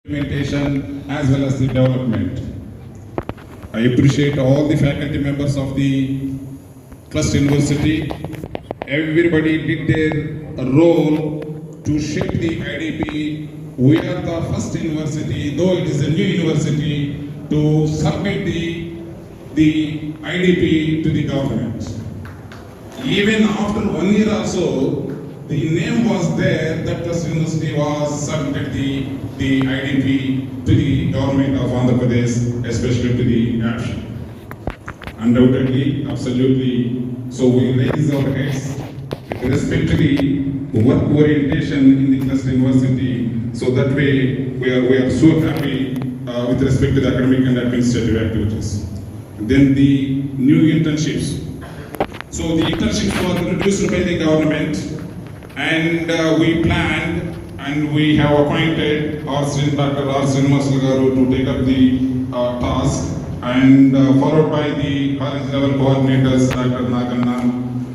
implementation as well as the development. I appreciate all the faculty members of the Cluster University. Everybody did their role to shape the IDP. We are the first university, though it is a new university, to submit the IDP to the government. Even after 1 year or so, the name was there that Cluster University was submitted the IDP to the government of Andhra Pradesh, especially to the APSHA. Undoubtedly, absolutely. So we raise our heads with respect to the work orientation in the Cluster University. So that way, we are so happy with respect to the academic and administrative activities. Then the new internships. So the internships were introduced by the government, and we planned and we have appointed Dr. R. Srinivasa Garu to take up the task, and followed by the college level coordinators, Dr. Naganna,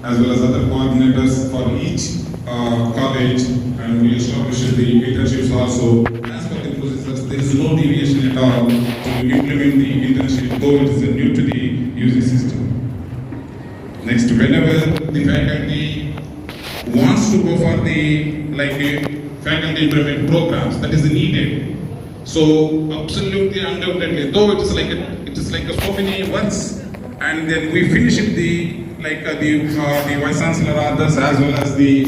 as well as other coordinators for each college, and we established the internships also. As per the procedures, there is no deviation at all to implement the internship, though it is new to the UG system. Next, whenever the faculty wants to go for the faculty improvement programs, that is needed. So absolutely, undoubtedly, though it is like so many works, and then we finish it the vice chancellor others as well as the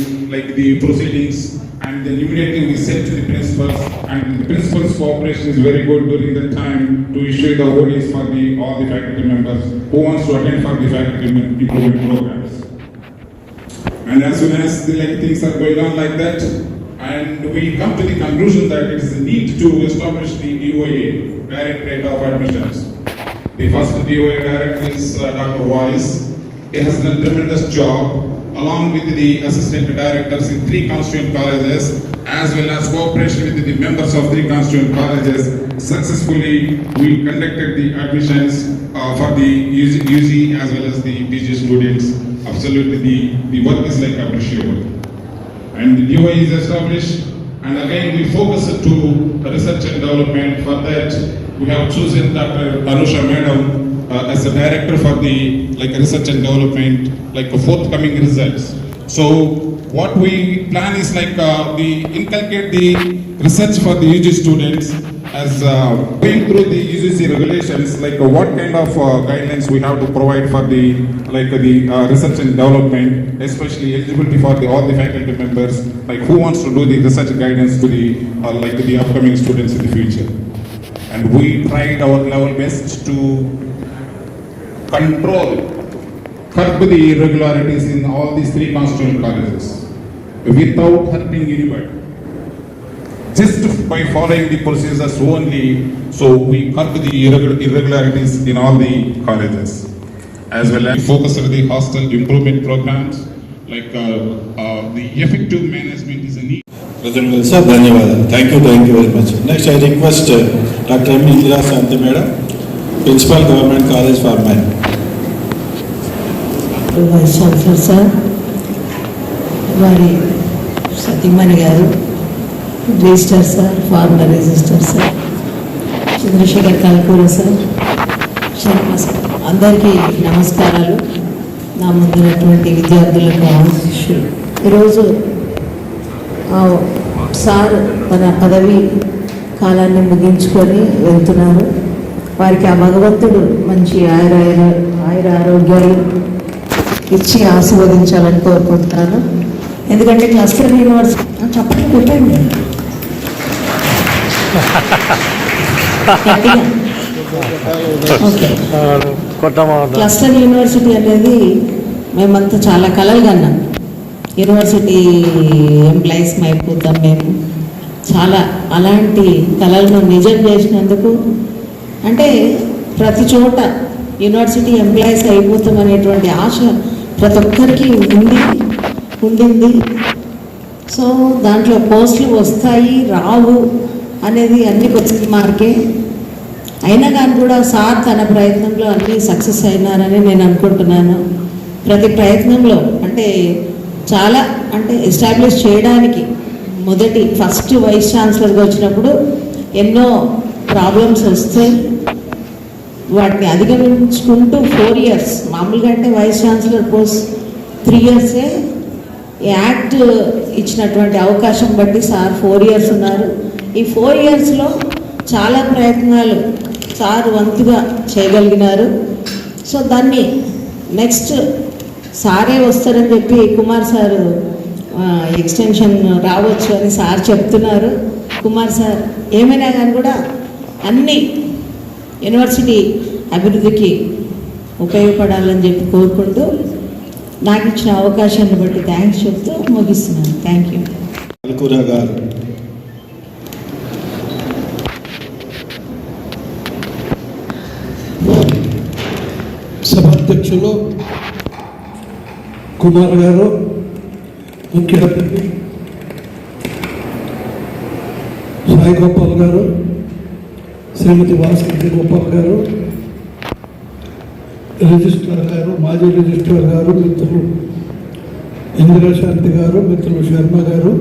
proceedings, and then immediately we send to the principals, and the principal's cooperation is very good during that time to issue the ODs for all the faculty members who wants to attend for the faculty improvement programs. And as soon as the things are going on like that, and we come to the conclusion that it is a need to establish the DOA, Directorate of Admissions. The first DOA director is Dr. Weiss. He has done a tremendous job, along with the assistant directors in 3 constituent colleges, as well as cooperation with the members of 3 constituent colleges. Successfully, we conducted the admissions for the UG as well as the PG students. Absolutely, the work is appreciable. And the DOI is established, and again we focus to research and development. For that, we have chosen Dr. Anusha Madam as a director for the research and development, forthcoming results. So what we plan is we inculcate the research for the UG students as going through the UGC regulations, what kind of guidelines we have to provide for the research and development, especially eligibility for all the faculty members, who wants to do the research guidance to the upcoming students in the future. And we tried our level best to curb the irregularities in all these 3 constituent colleges without hurting anybody. Just by following the procedures only, so we curb the irregularities in all the colleges. As well as focus on the hostel improvement programs, the effective management is a need. Sir, ధన్యవాదాలు. Thank you very much. Next, I request Dr. M. Indira Shanti Madam, Principal Government College for Men. Vice Chancellor Sir, Vari Satimani Garu, Register Sir, former Register Sir, Chandrasekhar Kalkura Sir, Sharma Sir, అందరికీ నమస్కారాలు. నా ముందున్నటువంటి విద్యార్థులకు ఆశీస్సులు. ఈరోజు sir తన పదవి కాలాన్ని ముగించుకొని వెళ్తున్నారు. వారికి ఆ భగవంతుడు మంచి ఆయుర ఆరోగ్యాలు ఇచ్చి ఆశీర్వదించాలని కోరుకుంటున్నాను. ఎందుకంటే క్లస్టర్ యూనివర్సిటీ చెప్పండి పెట్టండి ఓకే. క్లస్టర్ యూనివర్సిటీ అనేది మేమంతా చాలా కలలు కన్నాం. యూనివర్సిటీ ఎంప్లాయీస్ అయిపోతాం మేము. చాలా అలాంటి కళలను నిజం చేసినందుకు, అంటే ప్రతి చోట యూనివర్సిటీ ఎంప్లాయీస్ అయిపోతాం అనేటువంటి ఆశ ప్రతి ఒక్కరికి ఉండింది. సో దాంట్లో పోస్టులు వస్తాయి రావు అనేది అన్ని క్వశ్చన్ మార్కే. అయినా కానీ కూడా సార్ తన ప్రయత్నంలో అన్నీ సక్సెస్ అయినారని నేను అనుకుంటున్నాను. ప్రతి ప్రయత్నంలో అంటే చాలా ఎస్టాబ్లిష్ చేయడానికి ఫస్ట్ వైస్ ఛాన్సలర్గా వచ్చినప్పుడు ఎన్నో ప్రాబ్లమ్స్ వస్తే వాటిని అధిగమించుకుంటూ 4 years, మామూలుగా అంటే వైస్ ఛాన్సలర్ పోస్ట్ 3 yearsే, యాక్ట్ ఇచ్చినటువంటి అవకాశం బట్టి సార్ 4 years ఉన్నారు. ఈ 4 yearsలో చాలా ప్రయత్నాలు సార్ వంతుగా చేయగలిగినారు. సో దాన్ని నెక్స్ట్ సారే వస్తారని చెప్పి కుమార్ సార్ ఎక్స్టెన్షన్ రావచ్చు అని సార్ చెప్తున్నారు. కుమార్ సార్ ఏమైనా కానీ కూడా అన్ని యూనివర్సిటీ అభివృద్ధికి ఉపయోగపడాలని చెప్పి కోరుకుంటూ నాకు ఇచ్చిన అవకాశాన్ని బట్టి థ్యాంక్స్ చెప్తూ ముగిస్తున్నాను. Thank you. అల్కురా గారు. సభాధ్యక్షులు కుమార్ గారు, ముఖ్య అతిథి సాయి గోపాల్ గారు, శ్రీమతి వాసంతి గోపాల్ గారు, రిజిస్ట్రార్ గారు, మాజీ రిజిస్ట్రార్ గారు, మిత్రులు ఇందిరాశాంతి గారు, మిత్రులు శర్మ గారు,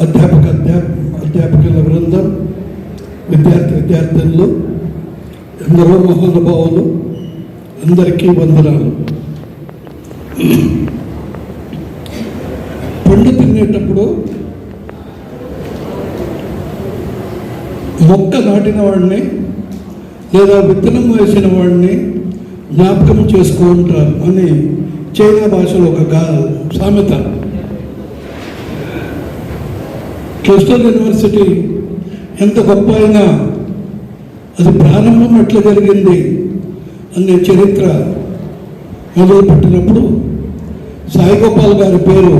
అధ్యాపకుల బృందం, విద్యార్థినులు, ఎందరో మహానుభావులు, అందరికీ వందనాలు. పండు తినేటప్పుడు మొక్క నాటిన వాడిని లేదా విత్తనం వేసిన వాడిని జ్ఞాపకం చేసుకుంటారు అని చైనా భాషలో ఒక సామెత. క్రిస్టల్ యూనివర్సిటీ ఎంత గొప్ప అయినా అది ప్రారంభం ఎట్లా జరిగింది అనే చరిత్ర మొదలుపెట్టినప్పుడు సాయి గోపాల్ గారి పేరు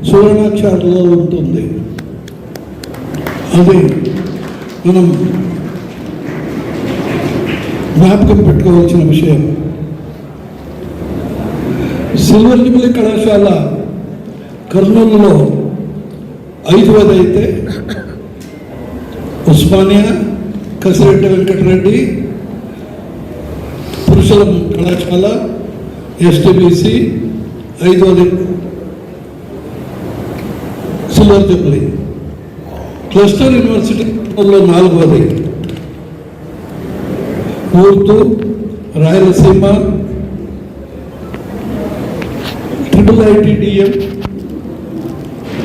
సువర్ణాక్షరాలలో ఉంటుంది. అది మనం జ్ఞాపకం పెట్టుకోవాల్సిన విషయం. సిల్వర్ జూబ్లీ కళాశాల కర్నూలులో 5వది అయితే, ఉస్మానియా, కసిరెడ్డి వెంకటరెడ్డి పురుషుల కళాశాల, ఎస్టీబీసీ 5వది సిల్వర్ జూబ్లీ. క్లస్టర్ యూనివర్సిటీ 4వది. Urdu, Rayalaseema, IITDM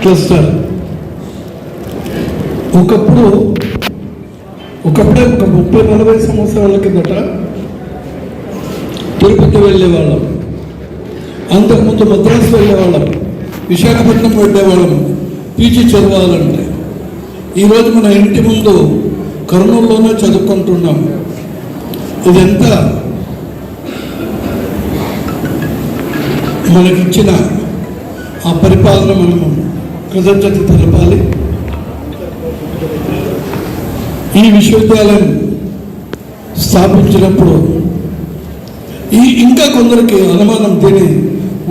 cluster. ఒకప్పుడే ఒక 30-40 సంవత్సరాల కిందట తిరుపతి వెళ్ళేవాళ్ళం, అంతకుముందు మద్రాసు వెళ్ళేవాళ్ళం, విశాఖపట్నం వెళ్ళేవాళ్ళం పీజీ చదవాలంటే. ఈరోజు మన ఇంటి ముందు కర్నూలులోనే చదువుకుంటున్నాం. ఇదంతా మనకిచ్చిన ఆ పరిపాలన మనము కృతజ్ఞత తెలపాలి. ఈ విశ్వవిద్యాలయం స్థాపించినప్పుడు ఇంకా కొందరికి అనుమానం, దీని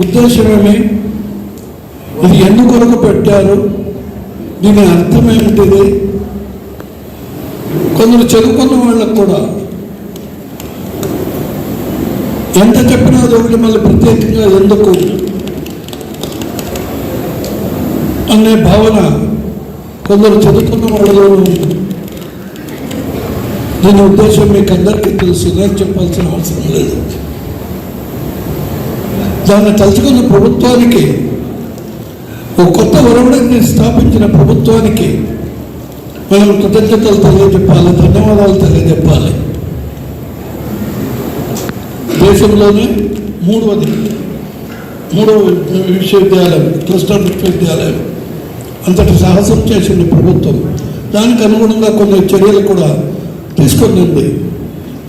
ఉద్దేశమేమి, ఇది ఎందుకొరకు పెట్టారు, దీని అర్థం ఏమిటిది. కొందరు చదువుకున్న వాళ్ళకు కూడా ఎంత చెప్పినా అదొకటి మళ్ళీ ప్రత్యేకంగా ఎందుకు అనే భావన కొందరు చదువుకున్న వాళ్ళలో ఉంది. దీని ఉద్దేశం మీకు అందరికీ తెలుసు, నేను చెప్పాల్సిన అవసరం లేదు. దాన్ని తలుచుకున్న ప్రభుత్వానికి, ఒక కొత్త ఒరవడిని స్థాపించిన ప్రభుత్వానికి మనం కృతజ్ఞతలు తెలియజెప్పాలి, ధన్యవాదాలు తెలియజెప్పాలి. దేశంలోనే మూడవ విశ్వవిద్యాలయం, క్లస్టర్ విశ్వవిద్యాలయం అంతటి సాహసం చేసింది ప్రభుత్వం. దానికి అనుగుణంగా కొన్ని చర్యలు కూడా తీసుకున్నది.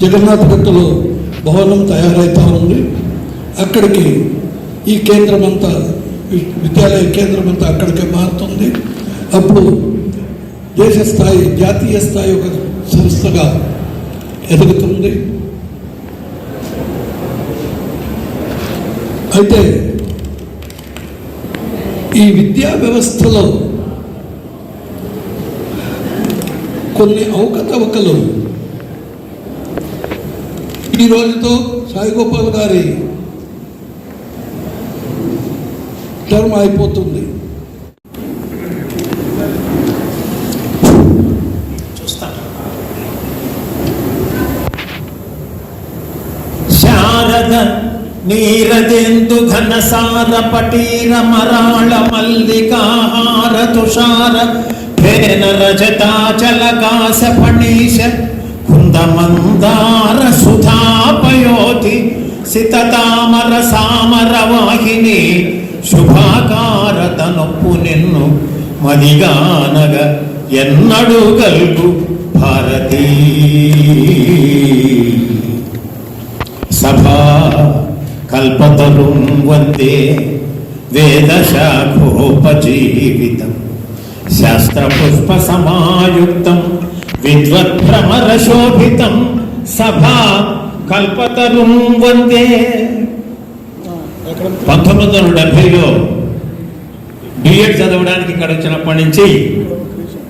జగన్నాథ్ గట్టులో భవనం తయారైతా ఉంది. అక్కడికి ఈ కేంద్రం అంతా, విద్యాలయ కేంద్రం అంతా అక్కడికే మారుతుంది. అప్పుడు దేశ స్థాయి, జాతీయ స్థాయి ఒక సంస్థగా ఎదుగుతుంది. అయితే ఈ విద్యా వ్యవస్థలో కొన్ని అవకతవకలు ఈ రోజుతో సాయి గోపాల్ గారి టర్మ్ అయిపోతుంది. చూస్తాను. నీరదెందు ఘనసార పటీర మరాళ మల్లికాహార తుషార ఫేన రజతాచల కాశ ఫణీశ కుందమందార సుధాపయోతి సితతామర సామర వాహిని శుభాకార తనొప్పు నిన్ను మదిగానగ ఎన్నడు గల్గు భారతీ సభా కల్పతరుం వందే వేదశాఖోపజీవితం శాస్త్రపుష్ప సమాయుక్తం విద్వద్భ్రమరశోభితం సభా కల్పతరుం వందే. 1970లో బిఎడ్ చదవడానికి ఇక్కడ వచ్చినప్పటి నుంచి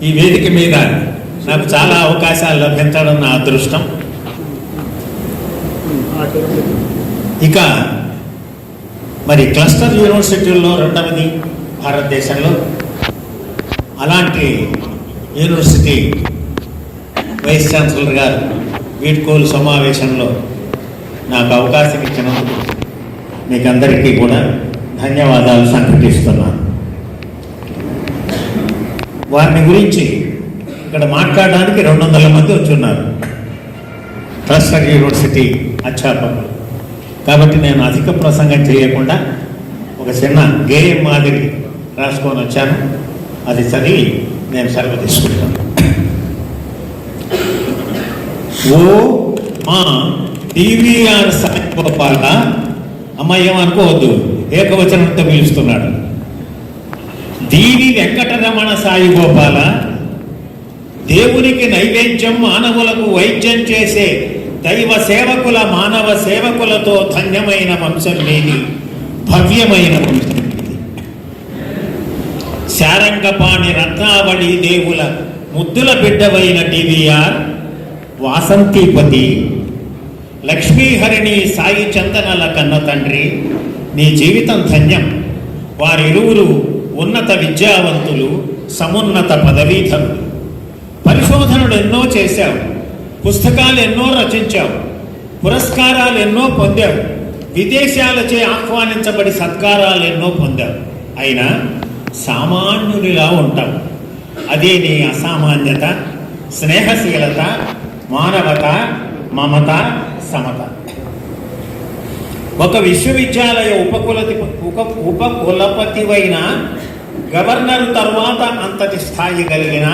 ఈ వేదిక మీద నాకు చాలా అవకాశాలు లభించడం నా అదృష్టం. ఇక మరి క్లస్టర్ యూనివర్సిటీల్లో రెండవది భారతదేశంలో. అలాంటి యూనివర్సిటీ వైస్ ఛాన్సలర్ గారు వీడ్కోలు సమావేశంలో నాకు అవకాశం ఇచ్చినందుకు మీకు అందరికీ కూడా ధన్యవాదాలు సంఘటిస్తున్నాను. వారిని గురించి ఇక్కడ మాట్లాడడానికి 200 మంది వచ్చున్నారు క్లస్టర్ యూనివర్సిటీ అధ్యాపకులు. కాబట్టి నేను అధిక ప్రసంగం చేయకుండా ఒక చిన్న గేయం మాదిరి రాసుకొని వచ్చాను. అది చదివి నేను సెలవు తీసుకుంటాను. ఓ మా డివిఆర్ సాయి గోపాల, అమ్మాయి అనుకోవద్దు, ఏకవచనంతో పిలుస్తున్నాడు. దీవి వెంకటరమణ సాయి గోపాల, దేవునికి నైవేద్యం మానవులకు వైద్యం చేసే దైవ సేవకుల మానవ సేవకులతో ధన్యమైన వంశం నీది, భవ్యమైన వంశం నీది. శారంగపాణి రత్నావళి దేవుల ముద్దుల బిడ్డవైన డివిఆర్ వాసంతిపతి, లక్ష్మీహరిణి సాయి చందనల కన్న తండ్రి, నీ జీవితం ధన్యం. వారిరువురు ఉన్నత విద్యావంతులు, సమున్నత పదవీధరులు. పరిశోధనలు ఎన్నో చేశావు, పుస్తకాలు ఎన్నో రచించావు, పురస్కారాలు ఎన్నో పొందావు, విదేశాలచే ఆహ్వానించబడి సత్కారాలు ఎన్నో పొందావు. అయినా సామాన్యునిలా ఉంటావు. అదే నీ అసామాన్యత, స్నేహశీలత, మానవత, మమత, సమత. ఒక విశ్వవిద్యాలయ ఉపకులపతివైన గవర్నర్ తర్వాత అంతటి స్థాయి కలిగిన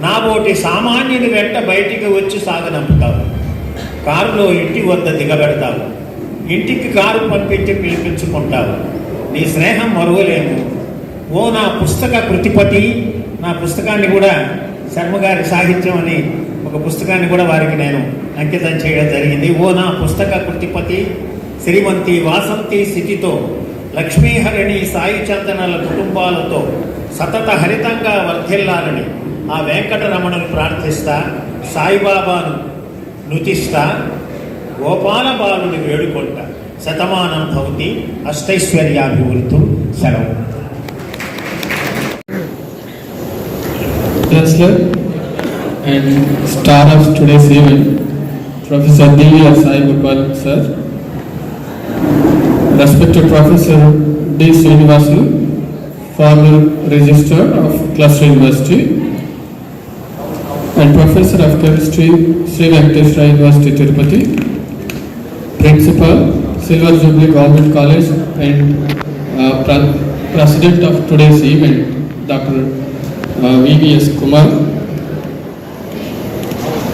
నాబోటి సామాన్యుని వెంట బయటికి వచ్చి సాగనంపుతావు. కారులో ఇంటి వద్ద దిగబెడతావు, ఇంటికి కారు పంపించి పిలిపించుకుంటావు. నీ స్నేహం మరువలేము. ఓ నా పుస్తక కృతిపతి, నా పుస్తకాన్ని కూడా శర్మగారి సాహిత్యం అని ఒక పుస్తకాన్ని కూడా వారికి నేను అంకితం చేయడం జరిగింది. ఓ నా పుస్తక కృతిపతి, శ్రీమంతి వాసంతి స్థితితో లక్ష్మీహరిణి సాయి చందనల కుటుంబాలతో సతత హరితంగా వర్ధిల్లాలని ఆ వెంకటరమణను ప్రార్థిస్తా, సాయిబాబాను నుతిస్తా, గోపాల బాలుని వేడుకొంట. శతమానం భవతి, అష్టైశ్వర్యాభివృద్ధి. సెలవు. Chancellor and star of today's event, Professor D.V.R. Sai Gopal sir, respected Professor D. Srinivasu, former Registrar of Cluster University, and Professor of Chemistry, Sri Venkateswara University, Tirupati, Principal, Silver Jubilee Government College, and President of today's event, Dr. VVS Kumar,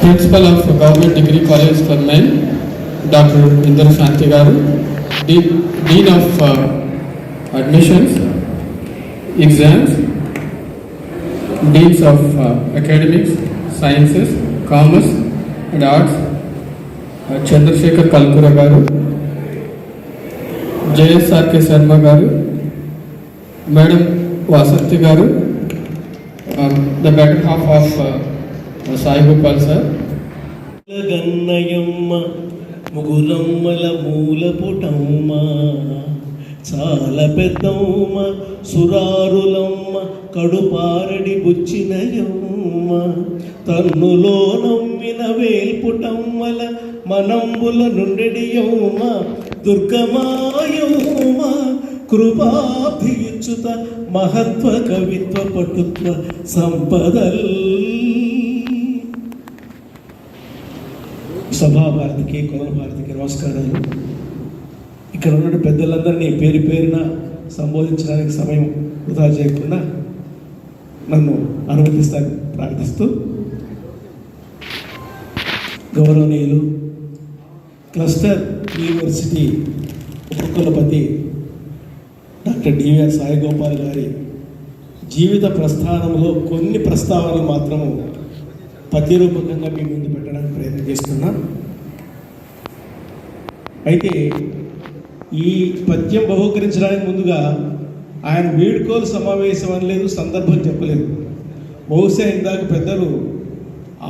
Principal of Government Degree College for Men, Dr. Indra Shanti Garu, Dean of Admissions, Exams, Deans of Academics, Sciences, Commerce and Arts, Chandrasekhar Kalkura Garu, JSRK Sharma Garu, Madam Vasanti Garu, the better half of Sai Gopal sir. గన్నయమ్మ ముగురమ్మల మూల పుటమ్మ, చాలా పెద్దమ్మ సురారులమ్మ, కడుపారడి బుచ్చినయమ్మ, తన్నులో నమ్మిన వేల్పుటమ్మల మనంబుల నుండెడియమ్మ, దుర్గమాయోమ కృపాభియుచ్యుత మహత్వ కవిత్వ పటుత్వ సంపదల్. సభాభారతికి కొలల భారతికి నమస్కారాలు. ఇక్కడ ఉన్న పెద్దలందరినీ పేరు పేరున సంబోధించడానికి సమయం వృధా చేయకుండా నన్ను అనుమతిస్తాను ప్రార్థిస్తూ, గౌరవనీయులు క్లస్టర్ యూనివర్సిటీ ఉపకులపతి డాక్టర్ డివిఆర్ సాయిగోపాల్ గారి జీవిత ప్రస్థానంలో కొన్ని ప్రస్తావనలు మాత్రము పద్యరూపకంగా మీ ముందు పెట్టడానికి ప్రయత్నం చేస్తున్నా. అయితే ఈ పద్యం బహుకరించడానికి ముందుగా ఆయన వీడ్కోలు సమావేశం అనలేదు, సందర్భం చెప్పలేదు. బహుశా ఇందాక పెద్దలు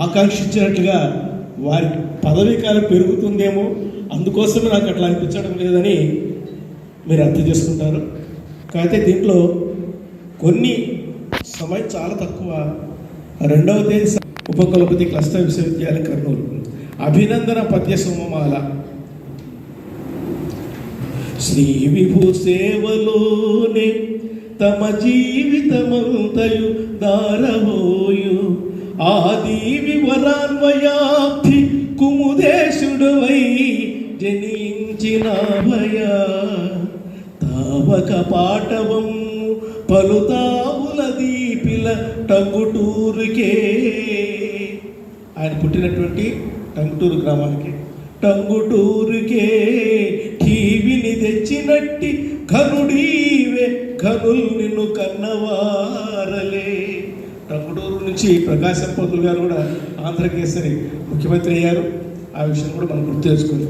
ఆకాంక్షించినట్లుగా వారి పదవీ కాలం పెరుగుతుందేమో, అందుకోసమే నాకు అట్లా అనిపించడం లేదని మీరు అర్థం చేసుకుంటారు. కాకపోతే దీంట్లో కొన్ని సమయం చాలా తక్కువ. 2వ తేదీ ఉపకులపతి క్లస్టర్ విశ్వవిద్యాలయం కర్నూలు అభినందన పద్య సోమమాల. శ్రీ విభు సేవలోనే తమ జీవితమంతయు దారవోయు ఆది వివరాన్వయాబ్ధి కుముదేశుడువై జనించిన భయ తావక పాటవం పలుతావుల దీపిల టంగుటూరుకే. ఆయన పుట్టినటువంటి టంగుటూరు గ్రామానికి టంగుటూరుకే టీవీని తెచ్చినట్టి కనుడీవే కనులు నిన్ను కన్నవారలే. టంగుటూరు నుంచి ప్రకాశం పంతులు గారు కూడా ఆంధ్రకేసరి ముఖ్యమంత్రి అయ్యారు. ఆ విషయం కూడా మనం గుర్తు చేసుకోవాలి.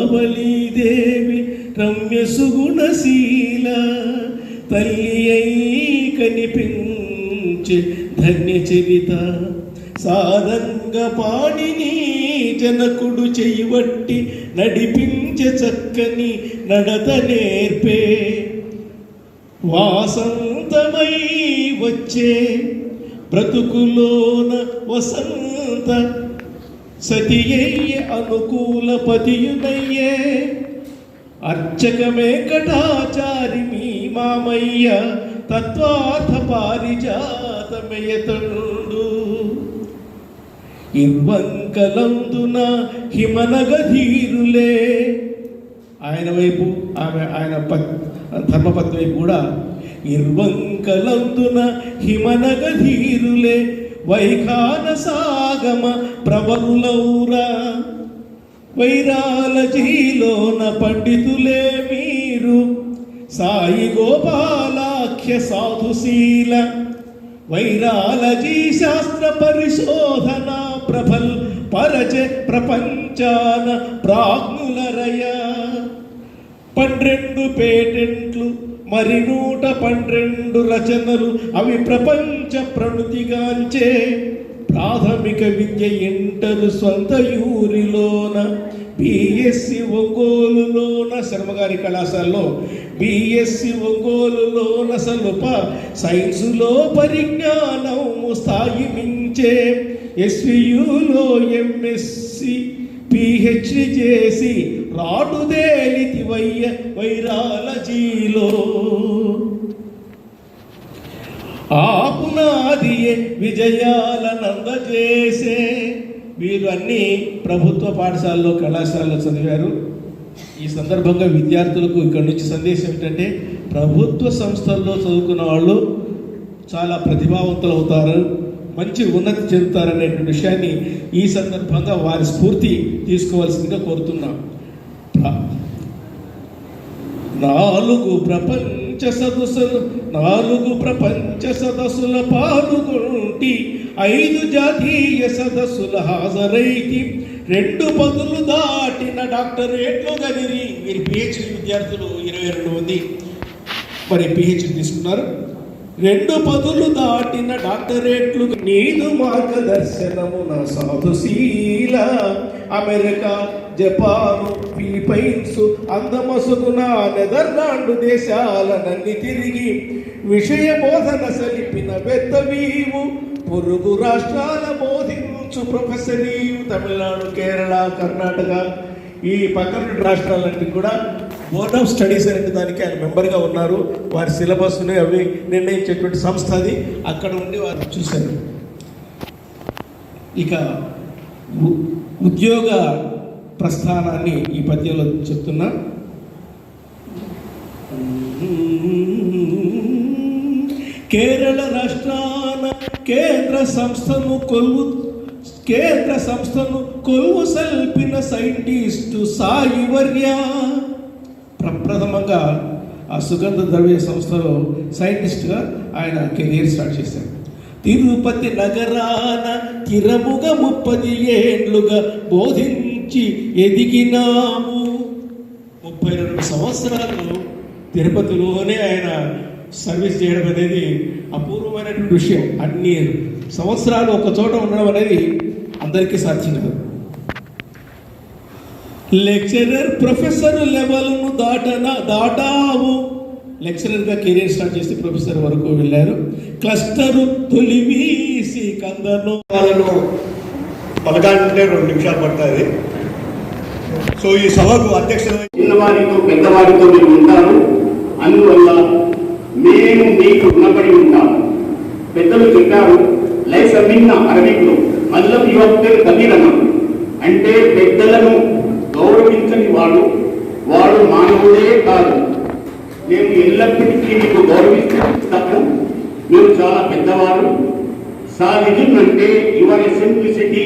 రత్నావళీదేవి రమ్య సుగుణశీల తల్లి అయి కనిపించే ధన్య చరిత సారంగ పాడిని జనకుడు చెయ్యబట్టి నడిపించే చక్కని నడత నేర్పే వాసంతమై వచ్చే బ్రతుకులోన వసంత సతియ్యే అనుకూల పతియునయ్యే అర్చక వెంకటాచారి మీ మామయ్య తత్వార్థ పారిజాతమయతనుడు ఇర్వంకలందున హిమనగధీరులే. ఆయన వైపు ఆయన ధర్మపత్ని వైపు కూడా ఇర్వంకలందున హిమనగధీరులే వైఖాన సాగమ ప్రబలులౌరా వైరాలజీలోన పండితులే మీరు సాయి గోపాలాఖ్య సాధుశీల వైరాలజీ శాస్త్ర పరిశోధన ప్రభల్ పరచ ప్రపంచాన ప్రాజ్ఞులరయ 12 పేటెంట్లు మరి 112 రచనలు అవి ప్రపంచ ప్రణుతిగాంచే ప్రాథమిక విద్య ఇంటరు సొంత యూరిలోన బిఎస్సి ఒంగోలులోన శర్మగారి కళాశాలలో బిఎస్సి ఒంగోలులోన సలుప సైన్సులో పరిజ్ఞానము స్థాయి మించే ఎస్వియులో ఎంఎస్సి పిహెచ్డి చేసి రాటుదేలితి వైరాలజీలో ఆపునాదియే విజయాలనందజేసే. వీరు అన్ని ప్రభుత్వ పాఠశాలలో కళాశాలలో చదివారు. ఈ సందర్భంగా విద్యార్థులకు ఇక్కడి నుంచి సందేశం ఏంటంటే ప్రభుత్వ సంస్థల్లో చదువుకున్న వాళ్ళు చాలా ప్రతిభావంతులు అవుతారు, మంచి ఉన్నతి చెందుతారనేటువంటి విషయాన్ని ఈ సందర్భంగా వారి స్ఫూర్తి తీసుకోవాల్సిందిగా కోరుతున్నాం. 4 ప్రపంచ సదస్సుల పాల్గొంటి 5 జాతీయ సదస్సుల హాజరైతి 2 పదులు దాటిన డాక్టరేట్లు గదిరి. వీరి పిహెచ్డి విద్యార్థులు 22 మంది మరి పిహెచ్డి తీసుకున్నారు. 2 పదులు దాటిన డాక్టరేట్లు నీదు మార్గదర్శనము నా సాధుశీల అమెరికా జపాను ఫిలిపైన్స్ అందమసుగున నెదర్లాండ్ దేశాలనన్ని తిరిగి విషయ బోధన సలిపిన వెత్తవీవు పొరుగు రాష్ట్రాల బోధించు ప్రొఫెసరీ తమిళనాడు, కేరళ, కర్ణాటక ఈ పక్కన రాష్ట్రాలన్నింటికి కూడా బోర్డ్ ఆఫ్ స్టడీస్ అనే దానికి ఆయన మెంబర్గా ఉన్నారు. వారి సిలబస్ని అవి నిర్ణయించేటువంటి సంస్థ అది. అక్కడ ఉండి వారు చూశారు. ఇక ఉద్యోగ ప్రస్థానాన్ని ఈ పద్యంలో చెప్తున్నా. కేరళ రాష్ట్రాన కేంద్ర సంస్థను కొలువు సల్పిన సైంటిస్టు సాయివర్య. ప్రప్రథమంగా ఆ సుగంధ ద్రవ్య సంస్థలో సైంటిస్ట్గా ఆయన కెరీర్ స్టార్ట్ చేశారు. తిరుపతి నగరాన తిరముగా 30 ఏండ్లుగా బోధించి ఎదిగినాము. 32 సంవత్సరాలు తిరుపతిలోనే ఆయన సర్వీస్ చేయడం అనేది అపూర్వమైనటువంటి విషయం. అన్ని సంవత్సరాలు ఒక చోట ఉండడం అనేది అందరికీ సాధ్యం కాదు. లెక్చరర్ ప్రొఫెసర్ లెవెల్ను దాటావు. లెక్చరర్గా కెరీర్ స్టార్ట్ చేసి ప్రొఫెసర్ వరకు వెళ్ళారు. క్లస్టరు తొలివీసి కందను పలకాలంటే 2 నిమిషాలు పడుతుంది. సో ఈ సభకు అధ్యక్షత చిన్నవారితో పెద్దవారితో మీరు ఉంటారు. అందువల్ల మేము మీకు రుణపడి ఉంటాము. పెద్దలు చెప్పారు, లైఫ్ మిన్న అరవికులు మల్లం యువకులు కదిరనం అంటే పెద్దలను గౌరవించని వాడు మానవుడే కాదు. మేము ఎల్లప్పటికీ మీకు గౌరవిస్తాము. మీరు చాలా పెద్దవారు. సాధిజం అంటే యువర్ సింప్లిసిటీ